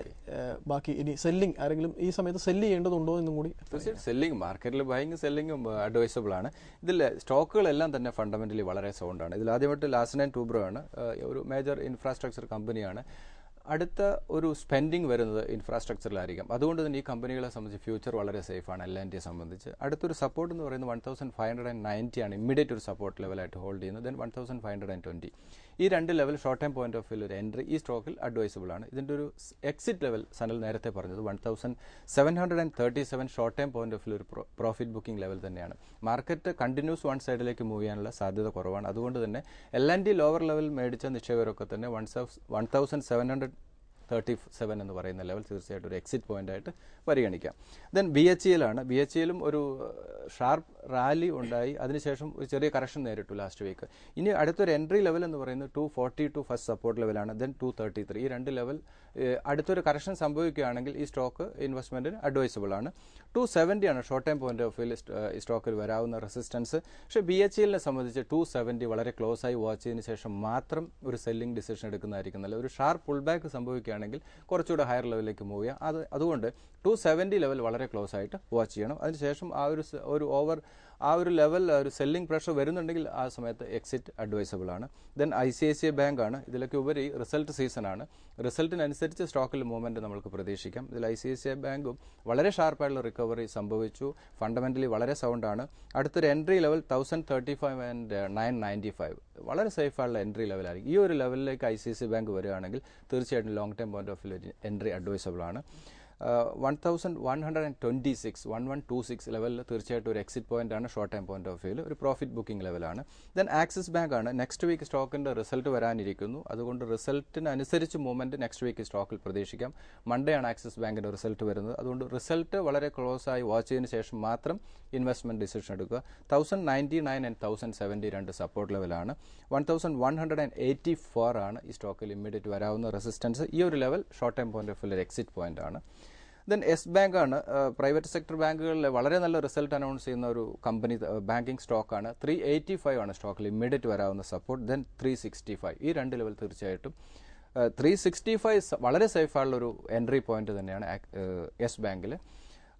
ബാക്കി ഇനി സെല്ലിംഗ് ആരെങ്കിലും ഈ സമയത്ത് സെല്ല് ചെയ്യേണ്ടതുണ്ടോ എന്നും കൂടി? തീർച്ചയായിട്ടും സെല്ലിംഗ്, മാർക്കറ്റിൽ ബൈങ് സെല്ലിംഗും അഡ്വൈസബിൾ ആണ്. ഇതിൽ സ്റ്റോക്കുകളെല്ലാം തന്നെ ഫണ്ടമെന്റലി വളരെ സൗണ്ടാണ്. ഇതിൽ ആദ്യമായിട്ട് ലാസ്നൈൻ ടൂബ്രോ ആണ്, ഒരു മേജർ ഇൻഫ്രാസ്ട്രക്ചർ കമ്പനിയാണ്. അടുത്ത ഒരു സ്പെൻഡിങ് വരുന്നത് ഇൻഫ്രാസ്ട്രക്ചറിലായിരിക്കും. അതുകൊണ്ട് തന്നെ ഈ കമ്പനികളെ സംബന്ധിച്ച് ഫ്യൂച്ചർ വളരെ സേഫാണ്. L&Tയെ സംബന്ധിച്ച് അടുത്തൊരു സപ്പോർട്ട് എന്ന് പറയുന്നത് 1590 ആണ് ഇമ്മീഡിയറ്റ് ഒരു സപ്പോർട്ട് ലെവലായിട്ട് ഹോൾഡ് ചെയ്യുന്നത്. ദെൻ 1520 ഈ രണ്ട് level short time point of view ഒരു എൻട്രി ഈ സ്റ്റോക്കിൽ അഡ്വൈസബിൾ ആണ്. ഇതിന്റെ ഒരു എക്സിറ്റ് ലെവൽ സനൽ നേരത്തെ പറഞ്ഞത് 1737 short time point of view ഒരു പ്രോഫിറ്റ് ബുക്കിംഗ് ലെവൽ തന്നെയാണ്. മാർക്കറ്റ് കണ്ടിന്യൂസ് വൺ സൈഡിലേക്ക് മൂവ് ചെയ്യാനുള്ള സാധ്യത കുറവാണ്. അതുകൊണ്ട് തന്നെ L&T ലോവർ ലെവൽ മേടിച്ച നിക്ഷേപകരൊക്കെ തന്നെ 1737 എന്ന് പറയുന്ന ലെവൽ തീർച്ചയായിട്ടും ഒരു എക്സിറ്റ് പോയിന്റ് ആയിട്ട് പരിഗണിക്കാം. ദെൻ BHEL ആണ്. BHELും ഒരു ഷാർപ്പ് റാലി ഉണ്ടായി, അതിനുശേഷം ഒരു ചെറിയ കറക്ഷൻ നേരിട്ടു ലാസ്റ്റ് വീക്ക്. ഇനി അടുത്തൊരു എൻട്രി ലെവൽ എന്ന് പറയുന്നത് 242 ഫസ്റ്റ് സപ്പോർട്ട് ലെവലാണ്. ദെൻ 233 ഈ രണ്ട് ലെവൽ അടുത്തൊരു കറക്ഷൻ സംഭവിക്കുകയാണെങ്കിൽ ഈ സ്റ്റോക്ക് ഇൻവെസ്റ്റ്മെന്റിന് അഡ്വൈസബിൾ ആണ്. 270 ആണ് short time point of view ഈ സ്റ്റോക്കിൽ വരാവുന്ന റെസിസ്റ്റൻസ്. പക്ഷേ BHELനെ സംബന്ധിച്ച് 270 വളരെ ക്ലോസ് ആയി വാച്ച് ചെയ്തതിനു ശേഷം മാത്രം ഒരു സെല്ലിംഗ് ഡിസിഷൻ എടുക്കുന്നതായിരിക്കും നല്ലത്. ഒരു ഷാർപ്പ് പുൾ ബാക്ക് സംഭവിക്കുകയാണെങ്കിൽ കുറച്ചുകൂടെ ഹയർ ലെവലിലേക്ക് മൂവ് ചെയ്യാം. അതുകൊണ്ട് 270 ലെവൽ വളരെ ക്ലോസ് ആയിട്ട് വാച്ച് ചെയ്യണം. അതിനുശേഷം ആ ഒരു ലെവൽ ഒരു സെല്ലിംഗ് പ്രഷർ വരുന്നുണ്ടെങ്കിൽ ആ സമയത്ത് എക്സിറ്റ് അഡ്വൈസബിൾ ആണ്. ദെൻ ICICI ബാങ്ക് ആണ്. ഇതിലൊക്കെ ഉപരി റിസൾട്ട് സീസൺ ആണ്. റിസൾട്ടിനനുസരിച്ച് സ്റ്റോക്കിൽ മൂവ്മെന്റ് നമുക്ക് പ്രതീക്ഷിക്കാം. ഇതിൽ ICICI ബാങ്കും വളരെ ഷാർപ്പായിട്ടുള്ള റിക്കവറി സംഭവിച്ചു. ഫണ്ടമെന്റലി വളരെ സൗണ്ടാണ്. അടുത്തൊരു എൻട്രി ലെവൽ 1035 ആൻഡ് 995 വളരെ സേഫായുള്ള എൻട്രി ലെവലായിരിക്കും. ഈ ഒരു ലെവലിലേക്ക് ICICI ബാങ്ക് വരികയാണെങ്കിൽ തീർച്ചയായിട്ടും long time point of view entry advisable ആണ്. 1126 ലെവലിൽ തീർച്ചയായിട്ടും ഒരു എക്സിറ്റ് പോയിന്റ് ആണ്. ഷോർട്ട് ടൈം പോയിന്റ് ഓഫ് വ്യൂവിൽ ഒരു പ്രോഫിറ്റ് ബുക്കിംഗ് ലെവലാണ്. ദെൻ ആക്സിസ് ബാങ്ക് ആണ്. നെക്സ്റ്റ് വീക്ക് സ്റ്റോക്കിന്റെ റിസൾട്ട് വരാനിരിക്കുന്നു. അതുകൊണ്ട് റിസൾട്ടിനനുസരിച്ച് മൂവ്മെന്റ് നെക്സ്റ്റ് വീക്ക് സ്റ്റോക്കിൽ പ്രതീക്ഷിക്കാം. മൺഡേ ആണ് ആക്സിസ് ബാങ്കിന്റെ റിസൾട്ട് വരുന്നത്. അതുകൊണ്ട് റിസൾട്ട് വളരെ ക്ലോസ് ആയി വാച്ച് ചെയ്തതിനു ശേഷം മാത്രം ഇൻവെസ്റ്റ്മെന്റ് ഡിസിഷൻ എടുക്കുക. 1099 ആൻഡ് 1070 രണ്ട് സപ്പോർട്ട് ലെവലാണ്. 1184 ആണ് ഈ സ്റ്റോക്കിൽ ഇമ്മീഡിയറ്റ് വരാവുന്ന റെസിസ്റ്റൻസ്. ഈ ഒരു level short time point of view ഒരു എക്സിറ്റ് പോയിന്റ് ആണ്. ദെൻ യെസ് ബാങ്ക് ആണ്. പ്രൈവറ്റ് സെക്ടർ ബാങ്കുകളിൽ വളരെ നല്ല റിസൾട്ട് അനൗൺസ് ചെയ്യുന്ന ഒരു കമ്പനി ബാങ്കിങ് സ്റ്റോക്കാണ്. 385 ആണ് സ്റ്റോക്കിൽ ഇമ്മീഡിയറ്റ് വരാവുന്ന സപ്പോർട്ട്. ദെൻ 365 ഈ രണ്ട് ലെവൽ തീർച്ചയായിട്ടും 365 വളരെ സേഫായുള്ള ഒരു എൻട്രി പോയിന്റ് തന്നെയാണ് യെസ് ബാങ്കിൽ.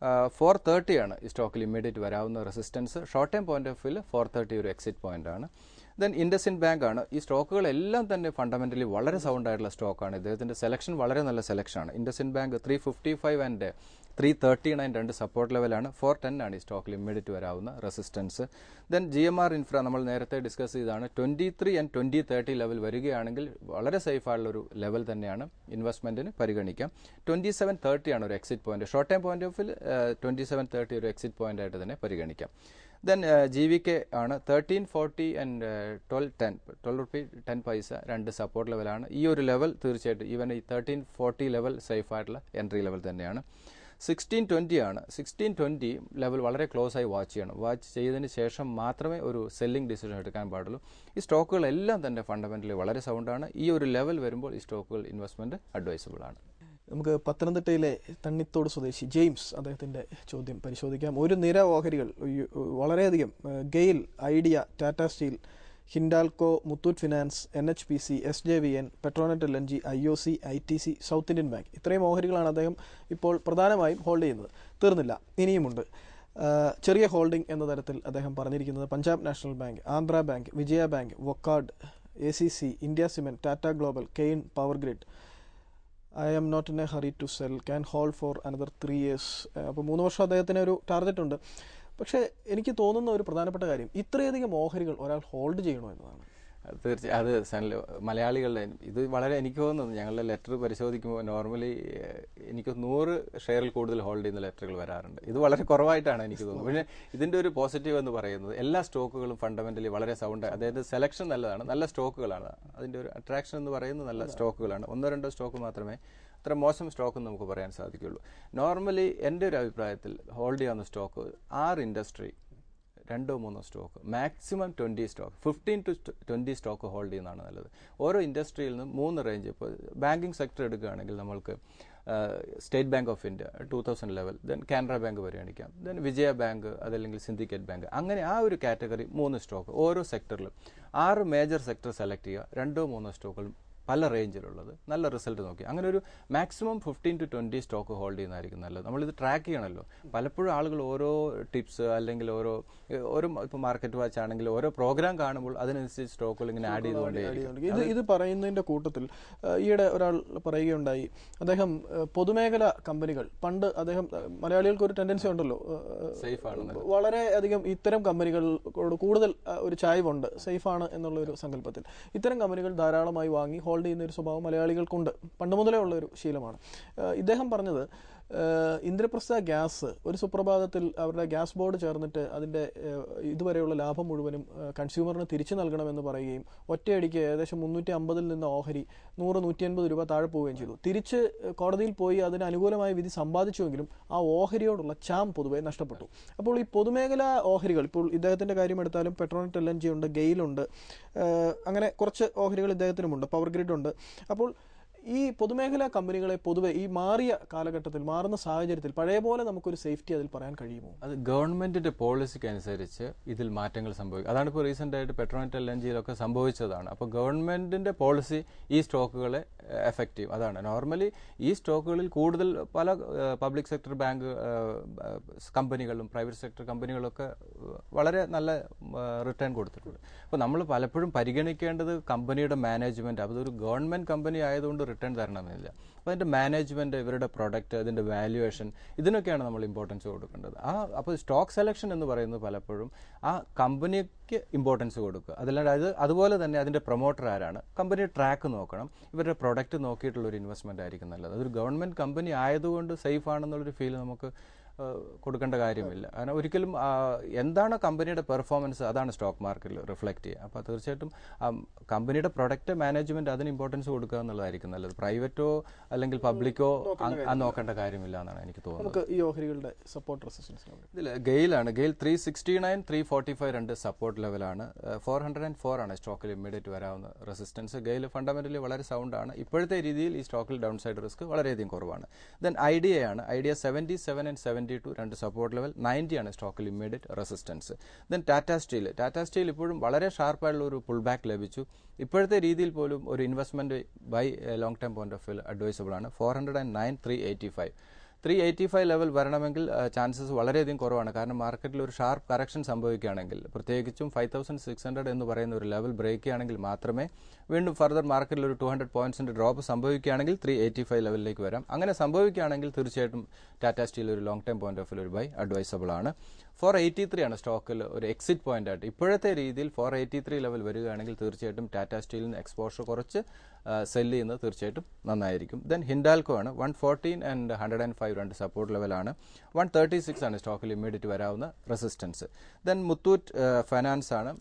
430 ആണ് ഈ സ്റ്റോക്കിൽ ഇമ്മീഡിയറ്റ് വരാവുന്ന resistance. Short time point of വ്യൂവിൽ 430 ഒരു എക്സിറ്റ് പോയിന്റ് ആണ്. ദെൻ ഇൻഡസിൻഡ് ബാങ്ക് ആണ്. ഈ സ്റ്റോക്കുകളെല്ലാം തന്നെ ഫണ്ടമെന്റലി വളരെ സൗണ്ട് ആയിട്ടുള്ള സ്റ്റോക്കാണ്. ഇദ്ദേഹത്തിന്റെ സെലക്ഷൻ വളരെ നല്ല സെലക്ഷനാണ്. ഇൻഡസിൻഡ് ബാങ്ക് 355 ആൻഡ് 339 രണ്ട് സപ്പോർട്ട് ലെവലാണ്. 410 ആണ് ഈ സ്റ്റോക്കിൽ ഇമ്മീഡിയറ്റ് വരാവുന്ന റെസിസ്റ്റൻസ്. ദെൻ GMR ഇൻഫ്ര നമ്മൾ നേരത്തെ ഡിസ്കസ് ചെയ്തതാണ്. 23 ആൻഡ് 2030 ലെവൽ വരികയാണെങ്കിൽ വളരെ സേഫായുള്ള ഒരു ലെവൽ തന്നെയാണ് ഇൻവെസ്റ്റ്മെന്റിന് പരിഗണിക്കാം. 2730 ആണ് ഒരു exit point. Short time point of view 2730 ഒരു എക്സിറ്റ് പോയിന്റ് ആയിട്ട് തന്നെ പരിഗണിക്കാം. ദെൻ GVK ആണ്. 1340 ആൻഡ് 12 റുപ്പി 10 പൈസ രണ്ട് സപ്പോർട്ട് ലെവലാണ്. ഈ ഒരു ലെവൽ തീർച്ചയായിട്ടും ഈവൻ ഈ 1340 ലെവൽ സേഫ് ആയിട്ടുള്ള എൻട്രി ലെവൽ തന്നെയാണ്. 1620 ആണ്. 1620 ലെവൽ വളരെ ക്ലോസ് ആയി വാച്ച് ചെയ്യണം. വാച്ച് ചെയ്തതിന് ശേഷം മാത്രമേ ഒരു സെല്ലിംഗ് ഡിസിഷൻ എടുക്കാൻ പാടുള്ളൂ. ഈ സ്റ്റോക്കുകളെല്ലാം തന്നെ ഫണ്ടമെന്റലി വളരെ സൗണ്ടാണ്. ഈ ഒരു ലെവൽ വരുമ്പോൾ ഈ സ്റ്റോക്കുകൾ ഇൻവെസ്റ്റ്മെന്റ് അഡ്വൈസബിൾ ആണ്. നമുക്ക് പത്തനംതിട്ടയിലെ തണ്ണിത്തോട് സ്വദേശി ജെയിംസ് അദ്ദേഹത്തിന്റെ ചോദ്യം പരിശോധിക്കാം. ഒരു നിര ഓഹരികൾ വളരെയധികം GAIL, Idea, Tata Steel, Hindalco, Muthoot Finance, NHPC, SJVN, Petronet LNG, IOC, ITC, South Indian Bank ഇത്രയും ഓഹരികളാണ് അദ്ദേഹം ഇപ്പോൾ പ്രധാനമായും ഹോൾഡ് ചെയ്യുന്നത്. തീർന്നില്ല, ഇനിയുമുണ്ട്. ചെറിയ ഹോൾഡിംഗ് എന്ന തരത്തിൽ അദ്ദേഹം പറഞ്ഞിരിക്കുന്നത് Punjab national bank, Andhra bank, Vijaya bank, Wockhardt, ACC, India cement, Tata global, Cairn power grid. I am not in a hurry to sell, can hold for another 3 years. അപ്പോൾ 3 വർഷം അദ്ദേഹത്തിന് ഒരു ടാർഗറ്റ് ഉണ്ട്. പക്ഷേ എനിക്ക് തോന്നുന്ന ഒരു പ്രധാനപ്പെട്ട കാര്യം ഇത്രയധികം ഓഹരികൾ ഒരാൾ ഹോൾഡ് ചെയ്യണോ എന്നതാണ്. തീർച്ചയായും അത് മലയാളികളുടെ ഇത് വളരെ എനിക്ക് തോന്നുന്നു ഞങ്ങളുടെ ലെറ്റർ പരിശോധിക്കുമ്പോൾ നോർമലി എനിക്ക് 100 ഷെയറിൽ കൂടുതൽ ഹോൾഡ് ചെയ്യുന്ന ലെറ്ററുകൾ വരാറുണ്ട്. ഇത് വളരെ കുറവായിട്ടാണ് എനിക്ക് തോന്നുന്നത്. പിന്നെ ഇതിൻ്റെ ഒരു പോസിറ്റീവ് എന്ന് പറയുന്നത് എല്ലാ സ്റ്റോക്കുകളും ഫണ്ടമെന്റലി വളരെ സൗണ്ട്, അതായത് സെലക്ഷൻ നല്ലതാണ്, നല്ല സ്റ്റോക്കുകളാണ്. അതിൻ്റെ ഒരു അട്രാക്ഷൻ എന്ന് പറയുന്നത് നല്ല സ്റ്റോക്കുകളാണ്. 1-2 സ്റ്റോക്ക് മാത്രമേ അത്ര മോശം സ്റ്റോക്ക് നമുക്ക് പറയാൻ സാധിക്കുള്ളൂ. നോർമലി എൻ്റെ ഒരു അഭിപ്രായത്തിൽ ഹോൾഡ് ചെയ്യാവുന്ന stock 6 industry, 2-3 stock, maximum 20 stock, 15 to 20 stock hold ചെയ്യുന്നതാണ് നല്ലത്. ഓരോ ഇൻഡസ്ട്രിയിൽ നിന്നും 3 റേഞ്ച്. ഇപ്പോൾ ബാങ്കിങ് സെക്ടർ എടുക്കുകയാണെങ്കിൽ നമ്മൾക്ക് state bank of India 2000 level, then Canara bank പരിഗണിക്കാം, ദെൻ വിജയ ബാങ്ക്, അതല്ലെങ്കിൽ സിൻഡിക്കേറ്റ് ബാങ്ക്, അങ്ങനെ ആ ഒരു കാറ്റഗറി 3 സ്റ്റോക്ക് ഓരോ സെക്ടറിലും. 6 മേജർ സെക്ടർ സെലക്ട് ചെയ്യുക, 2-3 സ്റ്റോക്കുകൾ പല റേഞ്ചിലുള്ളത്, നല്ല റിസൾട്ട് നോക്കി അങ്ങനെ ഒരു മാക്സിമം 15 to 20 സ്റ്റോക്ക് ഹോൾഡ് ചെയ്യുന്നതായിരിക്കും നല്ലത്. നമ്മളിത് ട്രാക്ക് ചെയ്യണമല്ലോ. പലപ്പോഴും ആളുകൾ ഓരോ ടിപ്സ് അല്ലെങ്കിൽ ഓരോ ഇപ്പോൾ മാർക്കറ്റ് വാച്ച് ആണെങ്കിൽ ഓരോ പ്രോഗ്രാം കാണുമ്പോൾ അതിനനുസരിച്ച് സ്റ്റോക്കുകൾ ഇങ്ങനെ ആഡ് ചെയ്തുകൊണ്ടേ. ഇത് പറയുന്നതിന്റെ കൂട്ടത്തിൽ ഈയിടെ ഒരാൾ പറയുകയുണ്ടായി, അദ്ദേഹം പൊതുമേഖല കമ്പനികൾ പണ്ട് അദ്ദേഹം, മലയാളികൾക്ക് ഒരു ടെൻഡൻസി ഉണ്ടല്ലോ, സേഫ് ആണ്, വളരെ അധികം ഇത്തരം കമ്പനികളോട് കൂടുതൽ ഒരു ചായ്വുണ്ട്, സേഫാണ് എന്നുള്ള ഒരു സങ്കല്പത്തിൽ ഇത്തരം കമ്പനികൾ ധാരാളമായി വാങ്ങി ഹോൾഡ് ചെയ്യുന്ന ഒരു സ്വഭാവം മലയാളികൾക്കുണ്ട്, പണ്ട് മുതലേ ഉള്ള ഒരു ശീലമാണ്. ഇദ്ദേഹം പറഞ്ഞത് ഇന്ദ്രപ്രസ്ഥ ഗ്യാസ് ഒരു സുപ്രഭാതത്തിൽ അവരുടെ ഗ്യാസ് ബോർഡ് ചേർന്നിട്ട് അതിൻ്റെ ഇതുവരെയുള്ള ലാഭം മുഴുവനും കൺസ്യൂമറിന് തിരിച്ചു നൽകണമെന്ന് പറയുകയും ഒറ്റയടിക്ക് ഏകദേശം 350-ൽ നിന്ന് ഓഹരി 100-150 രൂപ താഴെ പോവുകയും ചെയ്തു. തിരിച്ച് കോടതിയിൽ പോയി അതിന് അനുകൂലമായ വിധി സമ്പാദിച്ചുവെങ്കിലും ആ ഓഹരിയോടുള്ള ചാം പൊതുവെ നഷ്ടപ്പെട്ടു. അപ്പോൾ ഈ പൊതുമേഖലാ ഓഹരികൾ, ഇപ്പോൾ ഇദ്ദേഹത്തിൻ്റെ കാര്യം എടുത്താലും പെട്രോനെറ്റ് LNG ഉണ്ട്, ഗെയിലുണ്ട്, അങ്ങനെ കുറച്ച് ഓഹരികൾ ഇദ്ദേഹത്തിനുമുണ്ട്, പവർ ഗ്രിഡ് ഉണ്ട്. അപ്പോൾ ഈ പൊതുമേഖലാ കമ്പനികളെ പൊതുവെ ഈ മാറിയ കാലഘട്ടത്തിൽ, മാറുന്ന സാഹചര്യത്തിൽ പഴയ പോലെ നമുക്കൊരു സേഫ്റ്റി അതിൽ പറയാൻ കഴിയുമോ? അത് ഗവൺമെന്റിന്റെ പോളിസിക്ക് അനുസരിച്ച് ഇതിൽ മാറ്റങ്ങൾ സംഭവിക്കും. അതാണ് ഇപ്പോൾ റീസെന്റ് ആയിട്ട് പെട്രോനെറ്റ് LNGയിലൊക്കെ സംഭവിച്ചതാണ്. അപ്പോൾ ഗവൺമെന്റിന്റെ പോളിസി ഈ സ്റ്റോക്കുകളെ എഫക്റ്റ് ചെയ്യും. അതാണ് നോർമലി ഈ സ്റ്റോക്കുകളിൽ കൂടുതൽ പല പബ്ലിക് സെക്ടർ ബാങ്ക് കമ്പനികളും പ്രൈവറ്റ് സെക്ടർ കമ്പനികളൊക്കെ വളരെ നല്ല റിട്ടേൺ കൊടുത്തിട്ടുണ്ട്. അപ്പോൾ നമ്മൾ പലപ്പോഴും പരിഗണിക്കേണ്ടത് കമ്പനിയുടെ മാനേജ്മെന്റ്. അതൊരു ഗവൺമെന്റ് കമ്പനി ആയതുകൊണ്ട് റിട്ടേൺ തരണമെന്നില്ല. അപ്പോൾ അതിൻ്റെ മാനേജ്മെന്റ്, ഇവരുടെ പ്രൊഡക്റ്റ്, അതിൻ്റെ വാല്യുവേഷൻ, ഇതിനൊക്കെയാണ് നമ്മൾ ഇമ്പോർട്ടൻസ് കൊടുക്കേണ്ടത്. അപ്പോൾ സ്റ്റോക്ക് സെലക്ഷൻ എന്ന് പറയുന്നത് പലപ്പോഴും ആ കമ്പനിക്ക് ഇമ്പോർട്ടൻസ് കൊടുക്കുക. അതല്ലാണ്ട് അതുപോലെ തന്നെ അതിൻ്റെ പ്രൊമോട്ടർ ആരാണ്, കമ്പനി ട്രാക്ക് നോക്കണം, ഇവരുടെ പ്രൊഡക്റ്റ് നോക്കിയിട്ടുള്ള ഒരു ഇൻവെസ്റ്റ്മെന്റ് ആയിരിക്കും നല്ലത്. അതൊരു ഗവൺമെന്റ് കമ്പനി ആയതുകൊണ്ട് സേഫ് ആണെന്നുള്ളൊരു ഫീൽ നമുക്ക് കൊടുക്കേണ്ട കാര്യമില്ല. കാരണം ഒരിക്കലും എന്താണ് കമ്പനിയുടെ പെർഫോമൻസ് അതാണ് സ്റ്റോക്ക് മാർക്കറ്റിൽ റിഫ്ലക്ട് ചെയ്യുക. അപ്പോൾ തീർച്ചയായിട്ടും കമ്പനിയുടെ പ്രൊഡക്റ്റ് മാനേജ്മെന്റ് അതിന് ഇമ്പോർട്ടൻസ് കൊടുക്കുക എന്നുള്ളതായിരിക്കും നല്ലത്. പ്രൈവറ്റോ അല്ലെങ്കിൽ പബ്ലിക്കോ നോക്കേണ്ട കാര്യമില്ല എന്നാണ് എനിക്ക് തോന്നുന്നത്. ഈ ഓഹരികളുടെ സപ്പോർട്ട് റെസിസ്റ്റൻസ് ഇതിൽ ഗെയിലാണ്. ഗെയിൽ 369, 345 രണ്ട് സപ്പോർട്ട് ലെവലാണ്. 404 ആണ് സ്റ്റോക്കിൽ ഇമ്മീഡിയറ്റ് വരാവുന്ന റെസിസ്റ്റൻസ്. ഗെയിൽ ഫണ്ടമെന്റലി വളരെ സൗണ്ട് ആണ്. ഇപ്പോഴത്തെ രീതിയിൽ ഈ സ്റ്റോക്കിൽ ഡൗൺ സൈഡ് റിസ്ക് വളരെയധികം കുറവാണ്. ദെൻ ഐഡിയ ആണ്. ഐഡിയ 77 and 72 രണ്ട് സപ്പോർട്ട് ലെവൽ, 90 ആണ് സ്റ്റോക്കിൽ immediate resistance. Then Tata steel ഇപ്പോഴും വളരെ ഷാർപ്പായിട്ടുള്ള ഒരു പുൾ ബാക്ക് ലഭിച്ചു. ഇപ്പോഴത്തെ രീതിയിൽ പോലും ഒരു investment by long term point of view advisable ആണ്. 409, 385 ലെവൽ വരണമെങ്കിൽ ചാൻസസ് വളരെയധികം കുറവാണ്. കാരണം മാർക്കറ്റിൽ ഒരു ഷാർപ്പ് കറക്ഷൻ സംഭവിക്കുകയാണെങ്കിൽ, പ്രത്യേകിച്ചും 5600 എന്ന് പറയുന്ന ഒരു ലെവൽ ബ്രേക്ക് ചെയ്യുകയാണെങ്കിൽ മാത്രമേ വീണ്ടും ഫർദർ മാർക്കറ്റിൽ ഒരു 200 പോയിന്റ്സിന്റെ ഡ്രോപ്പ് സംഭവിക്കുകയാണെങ്കിൽ 385 ലെവലിലേക്ക് വരാം. അങ്ങനെ സംഭവിക്കുകയാണെങ്കിൽ തീർച്ചയായിട്ടും ടാറ്റ സ്റ്റീൽ ഒരു long term point of view ഒരു ബൈ അഡ്വൈസബിൾ ആണ്. 483 ആണ് സ്റ്റോക്കിൽ ഒരു എക്സിറ്റ് പോയിന്റ് ആയിട്ട്. ഇപ്പോഴത്തെ രീതിയിൽ 483 ലെവൽ വരികയാണെങ്കിൽ തീർച്ചയായിട്ടും ടാറ്റ സ്റ്റീലിന് എക്സ്പോഷർ കുറച്ച് സെല് ചെയ്യുന്നത് തീർച്ചയായിട്ടും നന്നായിരിക്കും. ദെൻ ഹിൻഡാൽകോ ആണ്. 114 and 105 രണ്ട് സപ്പോർട്ട് ലെവലാണ്. 136 ആണ് സ്റ്റോക്കിൽ ഇമ്മീഡിയറ്റ് വരാവുന്ന റെസിസ്റ്റൻസ്. ദെൻ മുത്തൂറ്റ് ഫൈനാൻസ് ആണ്.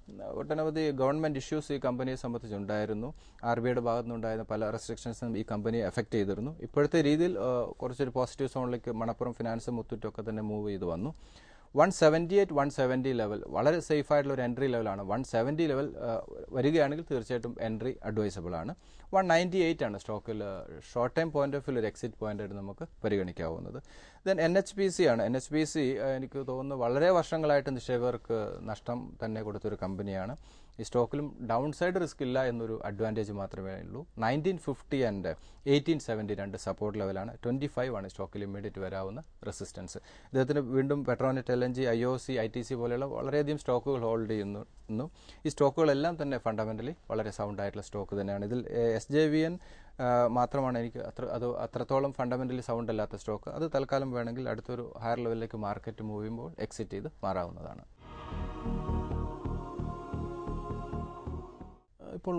ഒട്ടനവധി ഗവൺമെന്റ് ഇഷ്യൂസ് ഈ കമ്പനിയെ സംബന്ധിച്ചുണ്ടായിരുന്നു. RBIയുടെ ഭാഗത്തുനിന്നുണ്ടായിരുന്ന പല റെസ്ട്രിക്ഷൻസും ഈ കമ്പനിയെ എഫക്ട് ചെയ്തിരുന്നു. ഇപ്പോഴത്തെ രീതിയിൽ കുറച്ചൊരു പോസിറ്റീവ് സോണിലേക്ക് മണപ്പുറം ഫിനാൻസ്, മുത്തൂറ്റൊക്കെ തന്നെ മൂവ് ചെയ്ത് വന്നു. 178, 170 ലെവൽ വളരെ സേഫ് ആയിട്ടുള്ള ഒരു എൻട്രി ലെവലാണ്. 170 ലെവൽ വരികയാണെങ്കിൽ തീർച്ചയായിട്ടും എൻട്രി അഡ്വൈസബിൾ ആണ്. 198 ആണ് സ്റ്റോക്കിൽ short time point of view ഒരു എക്സിറ്റ് പോയിന്റ് ആയിട്ട് നമുക്ക് പരിഗണിക്കാവുന്നത്. ദെൻ NHPC ആണ്. NHPC എനിക്ക് തോന്നുന്നു വളരെ വർഷങ്ങളായിട്ട് നിക്ഷേപകർക്ക് നഷ്ടം തന്നെ കൊടുത്തൊരു കമ്പനിയാണ്. ഈ സ്റ്റോക്കിലും ഡൗൺ സൈഡ് റിസ്ക് ഇല്ല എന്നൊരു അഡ്വാൻറ്റേജ് മാത്രമേ ഉള്ളൂ. 1950 and 1870 രണ്ട് സപ്പോർട്ട് ലെവലാണ്. 25 ആണ് സ്റ്റോക്കിൽ ഇമ്മീഡിയറ്റ് വരാവുന്ന റെസിസ്റ്റൻസ്. ഇദ്ദേഹത്തിന് വീണ്ടും പെട്രോനെറ്റ് LNG, IOC, ITC പോലെയുള്ള വളരെയധികം സ്റ്റോക്കുകൾ ഹോൾഡ് ചെയ്യുന്നു. ഈ സ്റ്റോക്കുകളെല്ലാം തന്നെ ഫണ്ടമെന്റലി വളരെ സൗണ്ട് ആയിട്ടുള്ള സ്റ്റോക്ക് തന്നെയാണ്. ഇതിൽ SJVN മാത്രമാണ് എനിക്ക് അത്രത്തോളം ഫണ്ടമെന്റലി സൗണ്ട് അല്ലാത്ത സ്റ്റോക്ക്. അത് തൽക്കാലം വേണമെങ്കിൽ അടുത്തൊരു ഹയർ ലെവലിലേക്ക് മാർക്കറ്റ് മൂവ് ചെയ്യുമ്പോൾ എക്സിറ്റ് ചെയ്ത് മാറാവുന്നതാണ്. ഇപ്പോൾ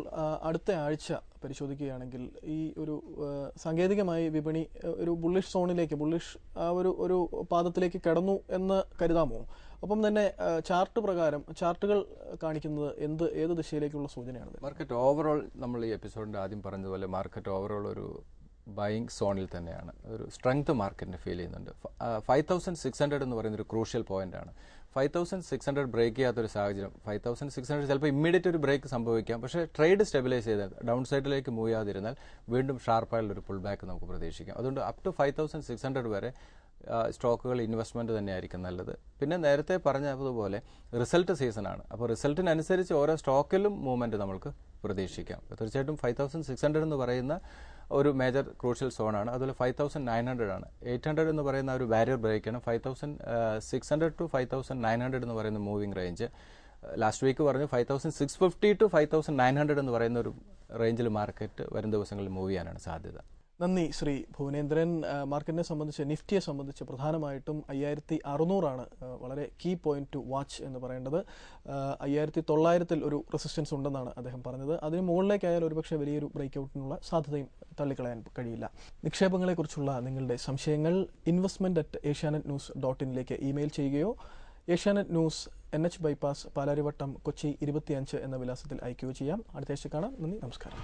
അടുത്ത ആഴ്ച പരിശോധിക്കുകയാണെങ്കിൽ ഈ ഒരു സാങ്കേതികമായി വിപണി ഒരു ബുള്ളിഷ് സോണിലേക്ക് ആ ഒരു പാദത്തിലേക്ക് കടന്നു എന്ന് കരുതാമോ? ഒപ്പം തന്നെ ചാർട്ട് പ്രകാരം ചാർട്ടുകൾ കാണിക്കുന്നത് ഏത് ദിശയിലേക്കുള്ള സൂചനയാണ്? മാർക്കറ്റ് ഓവറോൾ നമ്മൾ ഈ എപ്പിസോഡിന്റെ ആദ്യം പറഞ്ഞതുപോലെ മാർക്കറ്റ് ഓവറോൾ ഒരു ബൈയിങ് സോണിൽ തന്നെയാണ്. ഒരു സ്ട്രെങ്ത് മാർക്കറ്റിന് ഫീൽ ചെയ്യുന്നുണ്ട്. 5600 എന്ന് പറയുന്ന ഒരു ക്രൂഷ്യൽ പോയിന്റ് ആണ്. 5600 ബ്രേക്ക് ചെയ്യാത്തൊരു സാഹചര്യം, 5600 ചിലപ്പോൾ ഇമ്മീഡിയറ്റ് ഒരു ബ്രേക്ക് സംഭവിക്കാം. പക്ഷേ ട്രേഡ് സ്റ്റെബിലൈസ് ചെയ്താൽ ഡൗൺ സൈഡിലേക്ക് മൂവ് ചെയ്യാതിരുന്നാൽ വീണ്ടും ഷാർപ്പായുള്ള ഒരു പുൾ ബാക്ക് നമുക്ക് പ്രതീക്ഷിക്കാം. അതുകൊണ്ട് അപ് ടു 5600 വരെ സ്റ്റോക്കുകൾ ഇൻവെസ്റ്റ്മെന്റ് തന്നെയായിരിക്കും നല്ലത്. പിന്നെ നേരത്തെ പറഞ്ഞതുപോലെ റിസൾട്ട് സീസണാണ്. അപ്പോൾ റിസൾട്ടിനനുസരിച്ച് ഓരോ സ്റ്റോക്കിലും മൂവ്മെന്റ് നമുക്ക് പ്രതീക്ഷിക്കാം. തീർച്ചയായിട്ടും 5600 എന്ന് പറയുന്ന ഒരു മേജർ ക്രൂഷ്യൽ സോണാണ്. അതുപോലെ 5900 ആണ്. 800 എന്ന് പറയുന്ന ഒരു ബാരിയർ ബ്രേക്കാണ്. 5600 ടു 5900 എന്ന് പറയുന്ന മൂവിംഗ് റേഞ്ച്. ലാസ്റ്റ് വീക്ക് പറഞ്ഞു 5650 ടു 5900 എന്ന് പറയുന്ന ഒരു റേഞ്ചിൽ മാർക്കറ്റ് വരും ദിവസങ്ങളിൽ മൂവ് ചെയ്യാനാണ് സാധ്യത. നന്ദി ശ്രീ ഭുവനേന്ദ്രൻ. മാർക്കറ്റിനെ സംബന്ധിച്ച്, നിഫ്റ്റിയെ സംബന്ധിച്ച് പ്രധാനമായിട്ടും 5600 വളരെ കീ പോയിന്റ് ടു വാച്ച് എന്ന് പറയേണ്ടത്. 5900 ഒരു റെസിസ്റ്റൻസ് ഉണ്ടെന്നാണ് അദ്ദേഹം പറഞ്ഞത്. അതിന് മുകളിലേക്കായാൽ ഒരുപക്ഷെ വലിയൊരു ബ്രേക്ക്ഔട്ടിനുള്ള സാധ്യതയും തള്ളിക്കളയാൻ കഴിയില്ല. നിക്ഷേപങ്ങളെക്കുറിച്ചുള്ള നിങ്ങളുടെ സംശയങ്ങൾ investment@asianetnews.in ഇമെയിൽ ചെയ്യുകയോ Asianet news NH bypass Palarivattom Kochi 25 എന്ന വിലാസത്തിൽ അയക്കുകയോ ചെയ്യാം. അടുത്ത ആഴ്ച കാണാം. നന്ദി, നമസ്കാരം.